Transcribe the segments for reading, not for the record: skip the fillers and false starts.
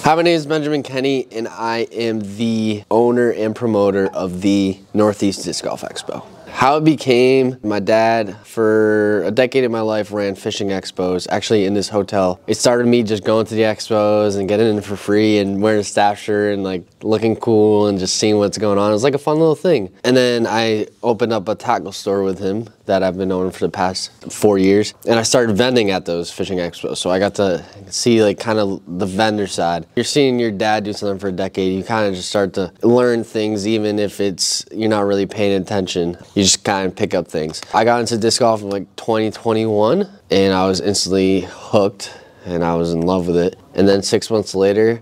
Hi, my name is Benjamin Kenny, and I am the owner and promoter of the Northeast Disc Golf Expo. How it became, my dad, for a decade of my life, ran fishing expos, actually in this hotel. It started me just going to the expos and getting in for free and wearing a staff shirt and like looking cool and just seeing what's going on. It was like a fun little thing. And then I opened up a tackle store with him that I've been owning for the past 4 years. And I started vending at those fishing expos. So I got to see like kind of the vendor side. You're seeing your dad do something for a decade, you kind of just start to learn things even if you're not really paying attention. You just kind of pick up things. I got into disc golf in like 2021 and I was instantly hooked and I was in love with it. And then 6 months later,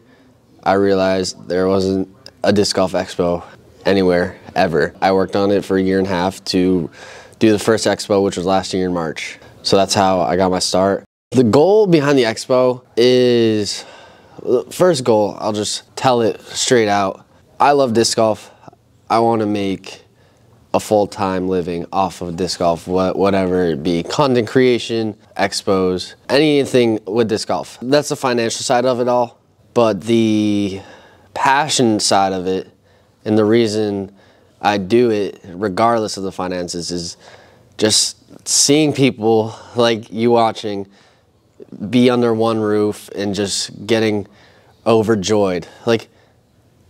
I realized there wasn't a disc golf expo anywhere ever. I worked on it for a year and a half to do the first expo, which was last year in March. So that's how I got my start. The goal behind the expo is, first goal, I'll just tell it straight out. I love disc golf. I want to make a full-time living off of disc golf, whatever it be, content creation, expos, anything with disc golf. That's the financial side of it all, but the passion side of it and the reason I do it regardless of the finances is just seeing people like you watching be under one roof and just getting overjoyed. Like,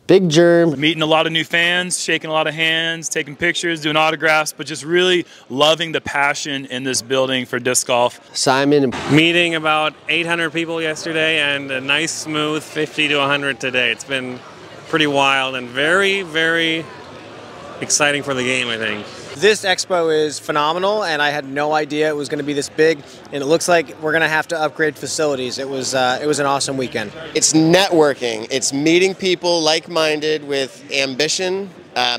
Big Germ. Meeting a lot of new fans, shaking a lot of hands, taking pictures, doing autographs, but just really loving the passion in this building for disc golf. Simon. Meeting about 800 people yesterday and a nice smooth 50 to 100 today. It's been pretty wild and very, very exciting for the game, I think. This expo is phenomenal, and I had no idea it was going to be this big, and it looks like we're going to have to upgrade facilities. It was an awesome weekend. It's networking. It's meeting people like-minded with ambition,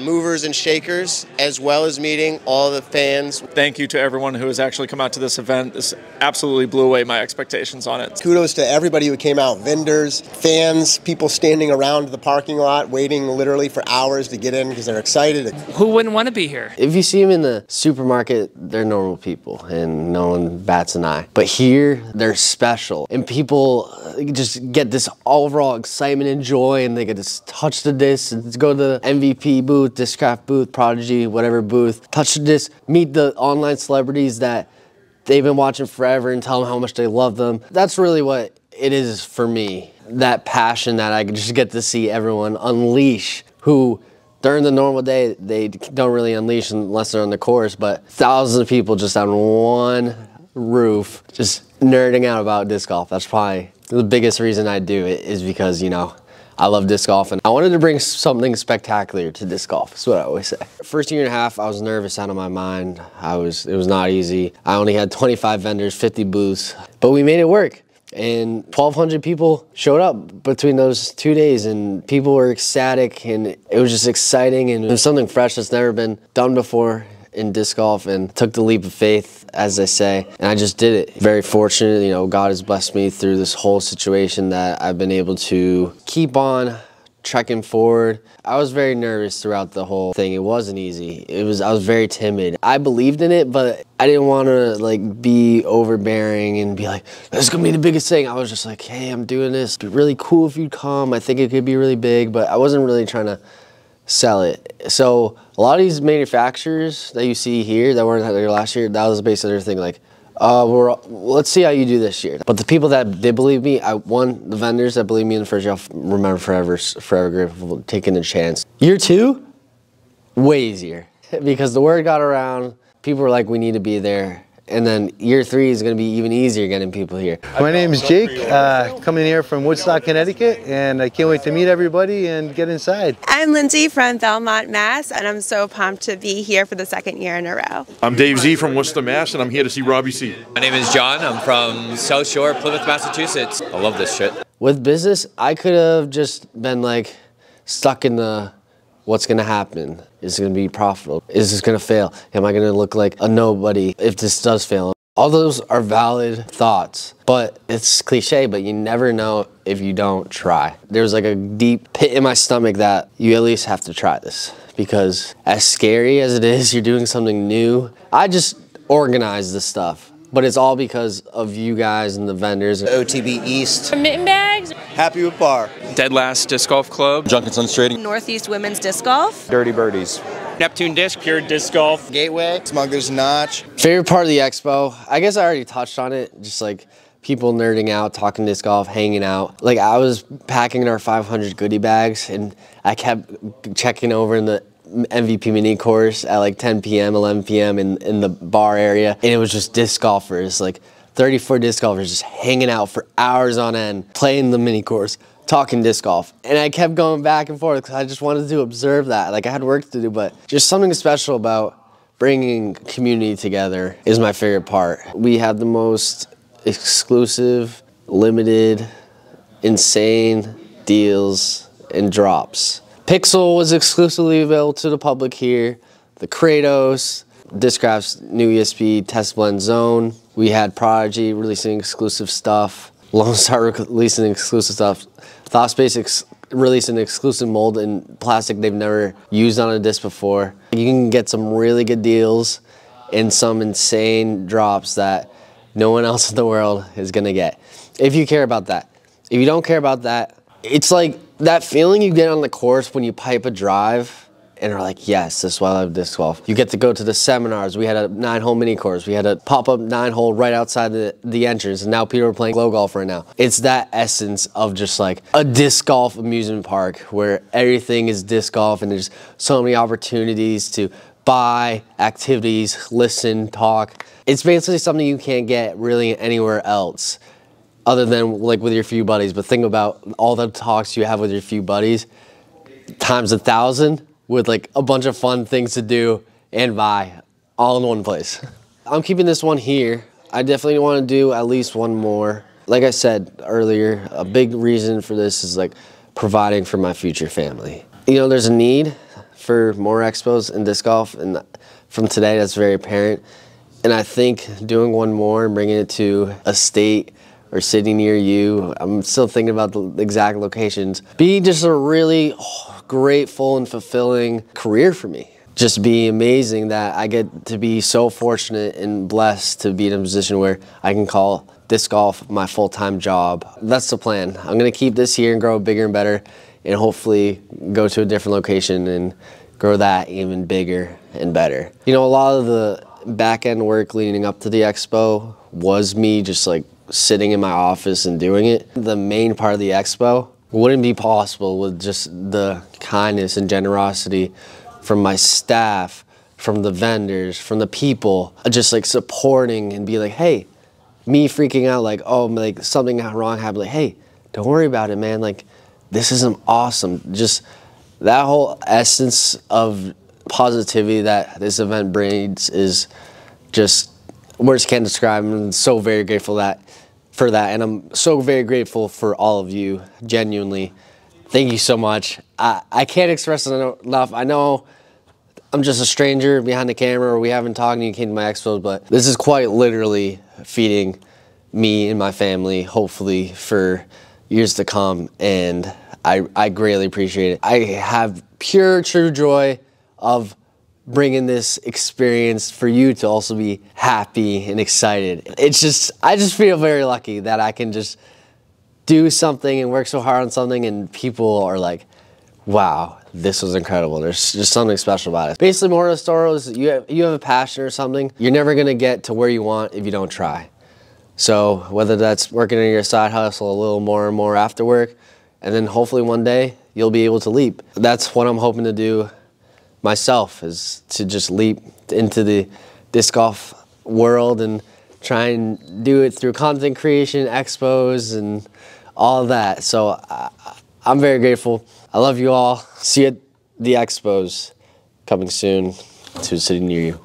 movers and shakers, as well as meeting all the fans. Thank you to everyone who has actually come out to this event. This absolutely blew away my expectations on it. Kudos to everybody who came out, vendors, fans, people standing around the parking lot waiting literally for hours to get in because they're excited. Who wouldn't want to be here? If you see them in the supermarket, they're normal people and no one bats an eye. But here, they're special. And people just get this overall excitement and joy, and they get to touch the disc and go to the MVP booth, Discraft booth, Prodigy, whatever booth, touch the disc, meet the online celebrities that they've been watching forever and tell them how much they love them. That's really what it is for me. That passion that I just get to see everyone unleash, who during the normal day, they don't really unleash unless they're on the course, but thousands of people just on one roof, just nerding out about disc golf. That's probably the biggest reason I do it, is because, you know, I love disc golf and I wanted to bring something spectacular to disc golf. That's what I always say. First year and a half, I was nervous out of my mind. It was not easy. I only had 25 vendors, 50 booths, but we made it work. And 1,200 people showed up between those 2 days, and people were ecstatic, and it was just exciting, and it was something fresh that's never been done before in disc golf, and took the leap of faith, as I say, and I just did it. Very fortunate, you know, God has blessed me through this whole situation that I've been able to keep on trekking forward. I was very nervous throughout the whole thing. It wasn't easy. I was very timid. I believed in it, but I didn't want to like be overbearing and be like, this is gonna be the biggest thing. I was just like, hey, I'm doing this. It'd be really cool if you'd come. I think it could be really big, but I wasn't really trying to sell it. So a lot of these manufacturers that you see here that weren't there last year, that was basically their thing, like, let's see how you do this year. But the people that did believe me, the vendors that believed me in the first year, I'll remember forever grateful for taking a chance. Year two, way easier, because the word got around, people were like, we need to be there. And then year three is going to be even easier getting people here. My name is Jake, coming here from Woodstock, Connecticut, and I can't wait to meet everybody and get inside. I'm Lindsay from Belmont, Mass, and I'm so pumped to be here for the second year in a row. I'm Dave Z from Worcester, Mass, and I'm here to see Robbie C. My name is John. I'm from South Shore, Plymouth, Massachusetts. I love this shit. With business, I could have just been like stuck in the what's gonna happen? Is it gonna be profitable? Is this gonna fail? Am I gonna look like a nobody if this does fail? All those are valid thoughts, but it's cliche, but you never know if you don't try. There's like a deep pit in my stomach that you at least have to try this, because as scary as it is, you're doing something new. I just organize this stuff, but it's all because of you guys and the vendors. OTB East. Mitten bag bags. Happy with par. Dead Last Disc Golf Club. Junkinson's Trading. Northeast Women's Disc Golf. Dirty Birdies. Neptune Disc. Pure Disc Golf. Gateway. Smuggler's Notch. Favorite part of the expo, I guess I already touched on it, just like people nerding out, talking disc golf, hanging out. Like I was packing our 500 goodie bags and I kept checking over in the MVP mini course at like 10 p.m., 11 p.m. in the bar area, and it was just disc golfers, like 34 disc golfers just hanging out for hours on end, playing the mini course, talking disc golf. And I kept going back and forth because I just wanted to observe that. Like I had work to do, but just something special about bringing community together is my favorite part. We had the most exclusive, limited, insane deals and drops. Pixel was exclusively available to the public here. The Kratos, Discraft's new ESP Test Blend Zone. We had Prodigy releasing exclusive stuff. Lone Star releasing exclusive stuff. ThoughtSpace releasing exclusive mold in plastic they've never used on a disc before. You can get some really good deals and some insane drops that no one else in the world is gonna get. If you care about that. If you don't care about that, it's like that feeling you get on the course when you pipe a drive and are like, yes, this is why I love disc golf. You get to go to the seminars. We had a 9-hole mini course. We had a pop-up 9-hole right outside the entrance, and now people are playing glow golf right now. It's that essence of just like a disc golf amusement park where everything is disc golf and there's so many opportunities to buy, activities, listen, talk. It's basically something you can't get really anywhere else other than like with your few buddies. But think about all the talks you have with your few buddies times 1,000 with like a bunch of fun things to do and buy all in one place. I'm keeping this one here. I definitely want to do at least one more. Like I said earlier, a big reason for this is like providing for my future family. You know, there's a need for more expos in disc golf, and from today that's very apparent. And I think doing one more and bringing it to a state or city near you, I'm still thinking about the exact locations, be just a really grateful and fulfilling career for me. Just be amazing that I get to be so fortunate and blessed to be in a position where I can call disc golf my full-time job. That's the plan. I'm gonna keep this here and grow bigger and better, and hopefully go to a different location and grow that even bigger and better. You know, a lot of the back-end work leading up to the expo was me just like sitting in my office and doing it. The main part of the expo wouldn't be possible with just the kindness and generosity from my staff, from the vendors, from the people, just like supporting and be like, hey, me freaking out like, oh, like something wrong happened, like, hey, don't worry about it, man. Like, this is awesome. Just that whole essence of positivity that this event brings is just, words can't describe. I'm so very grateful for that, and I'm so very grateful for all of you, genuinely. Thank you so much. I can't express it enough. I know I'm just a stranger behind the camera, or we haven't talked and you came to my expos, but this is quite literally feeding me and my family, hopefully for years to come, and I greatly appreciate it. I have pure, true joy of bringing this experience for you to also be happy and excited. It's just, I just feel very lucky that I can just do something and work so hard on something and people are like, wow, this was incredible. There's just something special about it. Basically, moral of the story is you have a passion or something, you're never gonna get to where you want if you don't try. So whether that's working on your side hustle a little more and more after work, and then hopefully one day you'll be able to leap. That's what I'm hoping to do myself, is to just leap into the disc golf world and try and do it through content creation, expos, and all of that. So I'm very grateful. I love you all. See you at the expos coming soon to a city near you.